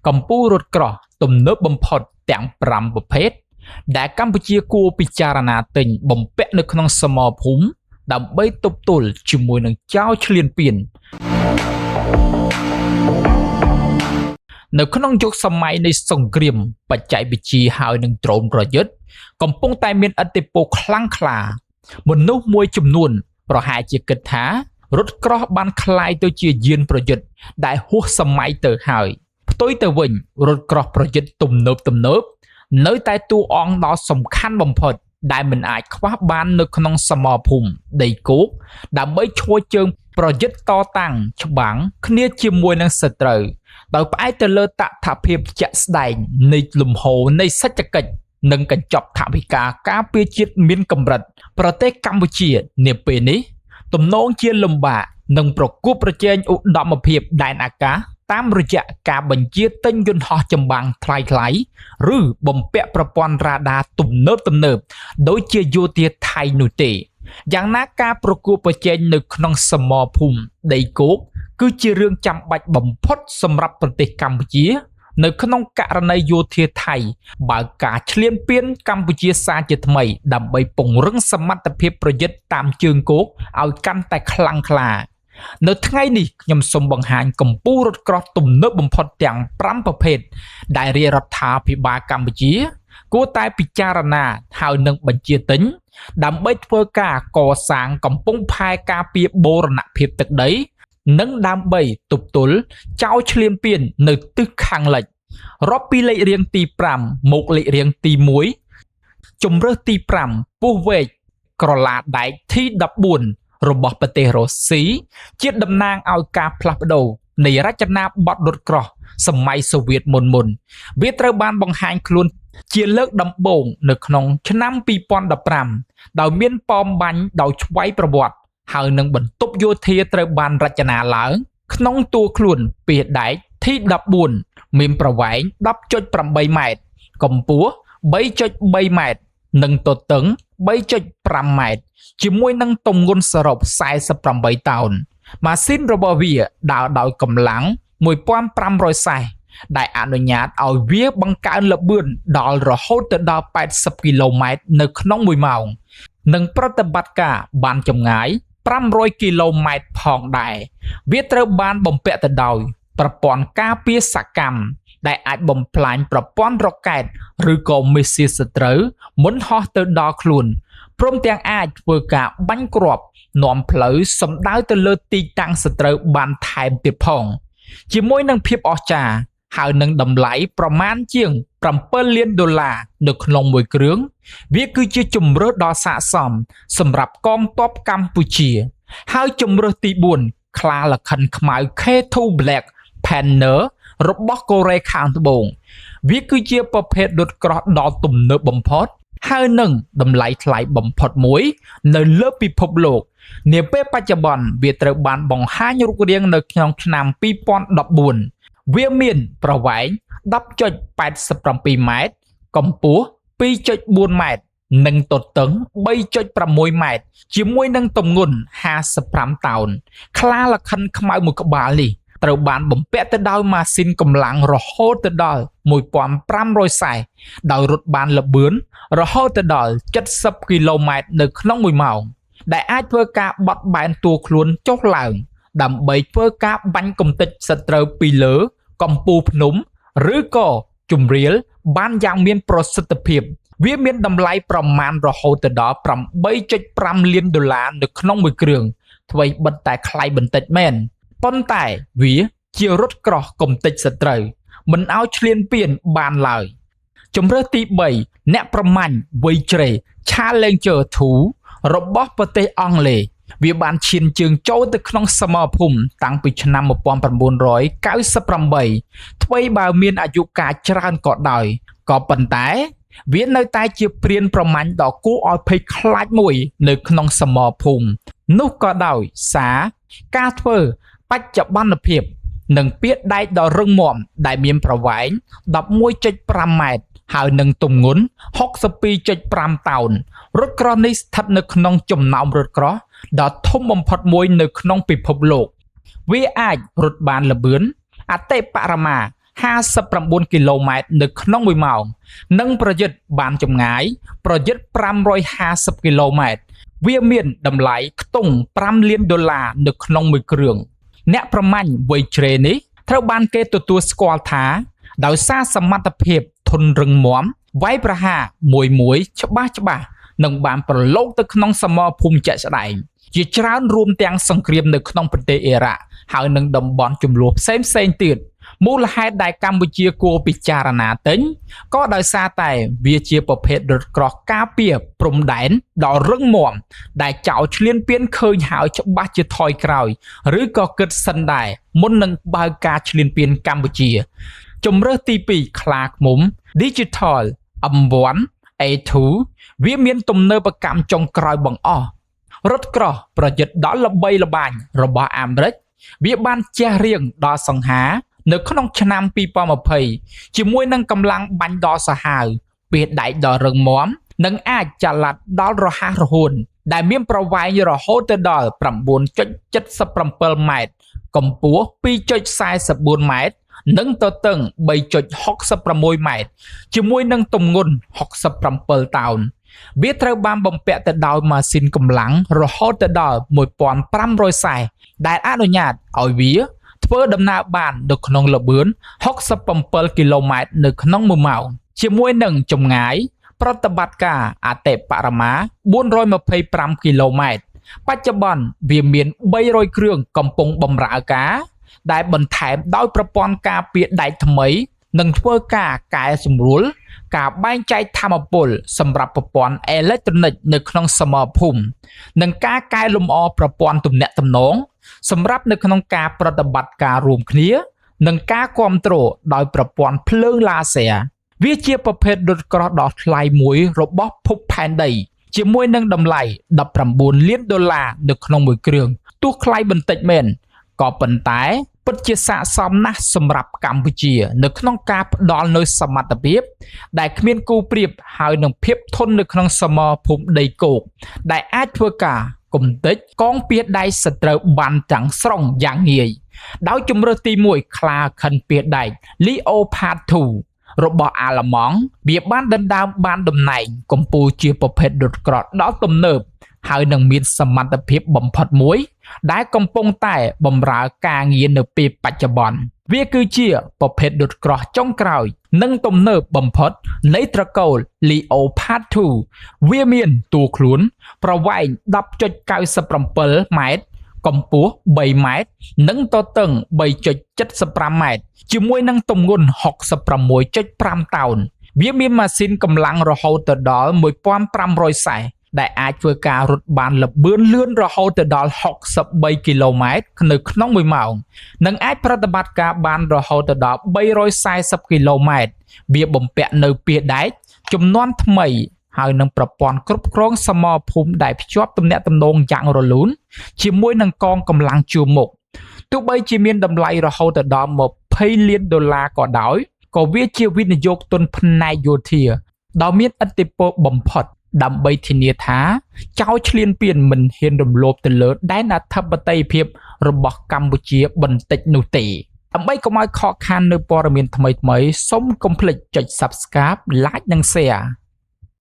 កម្ពុជារថក្រោះទំនើបបំផុតទាំង5ប្រភេទដែលកម្ពុជាគួរពិចារណាទិញបំពាក់នៅក្នុងសមរភូមិដើម្បីទប់ទល់ជាមួយនឹងចោរឈ្លានពាននៅក្នុងយុគសម័យនៃសង្គ្រាមបច្ចេកវិទ្យាហើយនឹងដ្រូនប្រយុទ្ធកំពុងតែមានឥទ្ធិពលខ្លាំងក្លាមនុស្សមួយចំនួនប្រហែលជាគិតថារថក្រោះបានคล้ายទៅជាយានប្រយុទ្ធដែលហួសសម័យទៅហើយផ្ទុយទៅវិញរថក្រោះប្រយុទ្ធទំនើបនៅតែតួអង្គដ៏សំខាន់បំផុតដែលមិនអាចខ្វះបាននៅក្នុងសមរភូមិដីគោកដើម្បីឈរជើងប្រយុទ្ធតតាំងច្បាំងគ្នាជាមួយនឹងសត្រូវដោយផ្អែកទៅលើតថភាពជាក់ស្ដែងនៃលំហូរនៃសេដ្ឋកិច្ចនិងកញ្ចប់ថវិកាការពារជាតិមានកម្រិតប្រទេសកម្ពុជានាពេលនេះទំនងជាលំបាកនឹងប្រកួតប្រជែងឧត្តមភាពដែនអាកាសតាមរយៈការបញ្ជាទិញយន្តហោះចម្បាំងថ្លៃៗឬបំពាក់ប្រព័ន្ធរ៉ាដាទំនើបដូចជាយោធាថៃនោះទេយ៉ាងណាការប្រកួតប្រជែងនៅក្នុងសមរភូមិដីគោកគឺជារឿងចាំបាច់បំផុតសម្រាប់ប្រទេសកម្ពុជានៅក្នុងករណីយោធាថៃបើការឈ្លានពានកម្ពុជាសារជាថ្មីដើម្បីពង្រឹងសមត្ថភាពប្រយុទ្ធតាមជើងគោកឲ្យកាន់តែខ្លាំងក្លានៅថ្ងៃនេះខ្ញុំសូមបង្ហាញកម្ពុជារថក្រោះទំនើបបំផុតទាំង5ប្រភេទដែលរាជរដ្ឋាភិបាលកម្ពុជាគួរតែពិចារណាហើយនឹងបញ្ជាទិញដើម្បីធ្វើការកសាងកំពង់ផែការពារបូរណភាពទឹកដីនិងដើម្បីទប់ទល់ចោរឈ្លានពាននៅទិសខាងលិចរាប់ពីលេខរៀងទី5មកលេខរៀងទី1ជំរើសទី5ពោះវែកក្រឡាដែក T14 របស់ប្រទេសរុស្ស៊ីជាតំណាងឲ្យការផ្លាស់ប្ដូរនៃរចនាបថរថក្រោះសម័យសូវៀតមុនវាត្រូវបានបង្ហាញខ្លួនជាលើកដំបូងនៅក្នុងឆ្នាំ2015ដោយមានប៉មបាញ់ដោយឆ្វ័យប្រវត្តិហើយនឹងបន្ទប់យោធាត្រូវបានរចនាឡើងក្នុងតួខ្លួនពីដែក T14 មានប្រវែង 10.8 ម៉ែត្រកម្ពស់ 3.3 ម៉ែត្រនិងទទឹង 3.5 ម៉ែត្រជាមួយនឹងទម្ងន់សរុប48តោនម៉ាស៊ីនរបស់វាដើរដោយកម្លាំង1500សេសដែលអនុញ្ញាតឲ្យវាបង្កើនល្បឿនដល់រហូតទៅដល់80គីឡូម៉ែត្រនៅក្នុង1ម៉ោងនិងប្រតិបត្តិការបានចម្ងាយ500គីឡូម៉ែត្រផងដែរវាត្រូវបានបំពាក់ទៅដោយប្រព័ន្ធការពារសកម្មដែលអាចបំផ្លាញប្រព័ន្ធរ៉ុកែតឬក៏មីស៊ីលសត្រូវមុនហោះទៅដល់ខ្លួនព្រមទាំងអាចធ្វើការបាញ់គ្រាប់នាំផ្លូវសម្ដៅទៅលើទីតាំងសត្រូវបានថែមទៀតផងជាមួយនឹងភាពអស្ចារ្យហើយនឹងតម្លៃប្រមាណជាង$7 លាននៅក្នុងមួយគ្រឿងវាគឺជាជម្រើសដ៏ស័ក្តិសមសម្រាប់កងទ័ពកម្ពុជាហើយជម្រើសទី4ខ្លាលក្ខិនខ្មៅ K2 Black Panther របស់កូរ៉េខាងត្បូងវាគឺជាប្រភេទរថក្រោះដ៏ទំនើបបំផុតហើយនឹងតម្លៃថ្លៃបំផុតមួយនៅលើពិភពលោកនាពេលបច្ចុប្បន្នវាត្រូវបានបង្ហាញរូបរាងនៅក្នុងឆ្នាំ2014វាមានប្រវែង 10.87 ម៉ែត្រកម្ពស់ 2.4 ម៉ែត្រនិងទទឹង 3.6 ម៉ែត្រជាមួយនឹងទម្ងន់55តោនខ្លាលក្ខិនខ្មៅមួយក្បាលនេះត្រូវបានបំពាក់ទៅដោយម៉ាស៊ីនកម្លាំងរហូតទៅដល់1500សេសដោយរត់បានល្បឿនរហូតទៅដល់70គីឡូម៉ែត្រនៅក្នុង1ម៉ោងដែលអាចធ្វើការបត់បែនតួខ្លួនចុះឡើងដើម្បីធ្វើការបាញ់កំទេចសត្រូវពីលើកំពូលភ្នំឬក៏ជម្រាលបានយ៉ាងមានប្រសិទ្ធភាពវាមានតម្លៃប្រមាណរហូតទៅដល់$8.5 លាននៅក្នុងមួយគ្រឿងថ្មីបិទតែថ្លៃបន្តិចមែនប៉ុន្តែវាជារថក្រោះកំទេចសត្រូវមិនឲ្យឈ្លានពានបានឡើយជម្រើសទី3អ្នកប្រមាញ់វៃជ្រេ Challenger 2របស់ប្រទេសអង់គ្លេសវាបានឈានជើងចូលទៅក្នុងសមរភូមិតាំងពីឆ្នាំ1998ថ្មីបើមានអាយុកាលច្រើនក៏ដោយក៏ប៉ុន្តែវានៅតែជាព្រានប្រមាញ់ដ៏គួរឲ្យភ័យខ្លាចមួយនៅក្នុងសមរភូមិនោះក៏ដោយសារការធ្វើបច្ចុប្បន្នភាពនិងពាក្យដែកដ៏រឹងមាំដែលមានប្រវែង 11.5 ម៉ែត្រហើយនឹងទម្ងន់ 62.5 តោនរថក្រោះនេះស្ថិតនៅក្នុងចំណោមរថក្រោះដ៏ធំបំផុតមួយនៅក្នុងពិភពលោកវាអាចរត់បានល្បឿនអតិបរមា 59 គីឡូម៉ែត្រនៅក្នុង1ម៉ោងនិងប្រយុទ្ធបានចម្ងាយប្រយុទ្ធ550គីឡូម៉ែត្រវាមានតម្លៃខ្ទង់$5 លាននៅក្នុងមួយគ្រឿងអ្នកប្រមាញ់វ័យជ្រេនេះត្រូវបានគេទទួលស្គាល់ថាដោយសារសមត្ថភាពធន់រឹងមាំវាយប្រហារមួយច្បាស់នឹងបានប្រឡូកទៅក្នុងសមរភូមិជាក់ស្ដែងជាច្រើនរួមទាំងសង្គ្រាមនៅក្នុងប្រទេសអ៊ីរ៉ាក់ហើយនឹងតំបន់ជម្លោះផ្សេងទៀតមូលហេតុដែលកម្ពុជាគួរពិចារណាទិញក៏ដោយសារតែវាជាប្រភេទរថក្រោះការពារព្រំដែនដ៏រឹងមាំដែលចោលឈ្លានពានឃើញហើយច្បាស់ជាថយក្រោយឬក៏គិតសិនដែរមុននឹងបើកការឈ្លានពានកម្ពុជាជំរើសទី2ខ្លាឃ្មុំ Digital M1 A2 វាមានទំនើបកម្មចុងក្រោយបង្អស់រថក្រោះប្រយុទ្ធដ៏ល្បីល្បាញរបស់អាមេរិកវាបានជះរៀងដល់សង្ហានៅក្នុងឆ្នាំ2020ជាមួយនឹងកម្លាំងបាញ់ដ៏សាហាវពេលដែកដ៏រឹងមាំនិងអាចចល័តដល់រហ័សរហួនដែលមានប្រវែងរហូតទៅដល់ 9.77 ម៉ែត្រកម្ពស់ 2.44 ម៉ែត្រនិងទទឹង 3.66 ម៉ែត្រជាមួយនឹងទម្ងន់67តោនវាត្រូវបានបំពាក់ទៅដោយម៉ាស៊ីនកម្លាំងរហូតទៅដល់ 1500 សេសដែលអនុញ្ញាតឲ្យវាធ្វើដំណើរបាននៅក្នុងល្បឿន67គីឡូម៉ែត្រនៅក្នុង1ម៉ោងជាមួយនឹងចម្ងាយប្រតិបត្តិការអតិបរមា425គីឡូម៉ែត្របច្ចុប្បន្នវាមាន300គ្រឿងកំពុងបម្រើការដែលបន្ថែមដោយប្រព័ន្ធការពារដែកថ្មីនិងធ្វើការកែសម្រួលការបែងចែកថាមពលសម្រាប់ប្រព័ន្ធអេឡិចត្រូនិកនៅក្នុងសមរភូមិនិងការកែលម្អប្រព័ន្ធទំនាក់ទំនងសម្រាប់នៅក្នុងការប្រតិបត្តិការរួមគ្នានិងការគ្រប់គ្រងដោយប្រព័ន្ធភ្លើងឡាស៊ែរវាជាប្រភេទរថក្រោះដ៏ថ្លៃមួយរបស់ភពផែនដីជាមួយនឹងតម្លៃ$19 លាននៅក្នុងមួយគ្រឿងទោះថ្លៃបន្តិចមែនក៏ប៉ុន្តែពិតជាស័ក្តិសមណាស់សម្រាប់កម្ពុជានៅក្នុងការផ្ដល់នូវសមត្ថភាពដែលគ្មានគូប្រៀបហើយនឹងភាពធន់នៅក្នុងសមរភូមិដីគោកដែលអាចធ្វើការគំទេចកងពារដៃសត្រូវបានទាំងស្រុងយ៉ាងងាយដោយជំរើសទី1ខ្លាខិនពារដែក Leopard 2របស់អាល្លឺម៉ង់វាបានដណ្ដើមបានតំណែងកម្ពុជាជាប្រភេទរថក្រោះដ៏ទំនើបហើយនឹងមានសមត្ថភាពបំផុតមួយដែលកំពុងតែបម្រើការងារនៅពេលបច្ចុប្បន្នវាគឺជាប្រភេទរថក្រោះចុងក្រោយនិងទំនើបបំផុតនៃត្រកូល Leopard 2វាមានតួខ្លួនប្រវែង 10.97 ម៉ែត្រកម្ពស់3ម៉ែត្រនិងទទឹង 3.75 ម៉ែត្រជាមួយនឹងទម្ងន់ 66.5 តោនវាមានម៉ាស៊ីនកម្លាំងរហូតទៅដល់ 1500 សេសដែលអាចធ្វើការរត់បានល្បឿនលឿនរហូតទៅដល់63គីឡូម៉ែត្រនៅក្នុង1ម៉ោងនិងអាចប្រតិបត្តិការបានរហូតទៅដល់340គីឡូម៉ែត្រវាបំពាក់នៅពារដែកជំនាន់ថ្មីហើយនឹងប្រព័ន្ធគ្រប់គ្រងសមរភូមិដែលភ្ជាប់ទំនាក់ទំនងយ៉ាងរលូនជាមួយនឹងកងកម្លាំងជួរមុខទោះបីជាមានតម្លៃរហូតដល់$20 លានក៏ដោយក៏វាជាវិនិយោគទុនផ្នែកយោធាដ៏មានឥទ្ធិពលបំផុតដើម្បីធានាថាចៅឈ្លានពានមិនហ៊ានរំលោភទៅលើដែនអធិបតេយ្យភាពរបស់កម្ពុជាបន្តិចនោះទេដើម្បីកុំឲ្យខកខាននៅព័ត៌មានថ្មីៗសូមកុំភ្លេចចុច Subscribe Like និង Share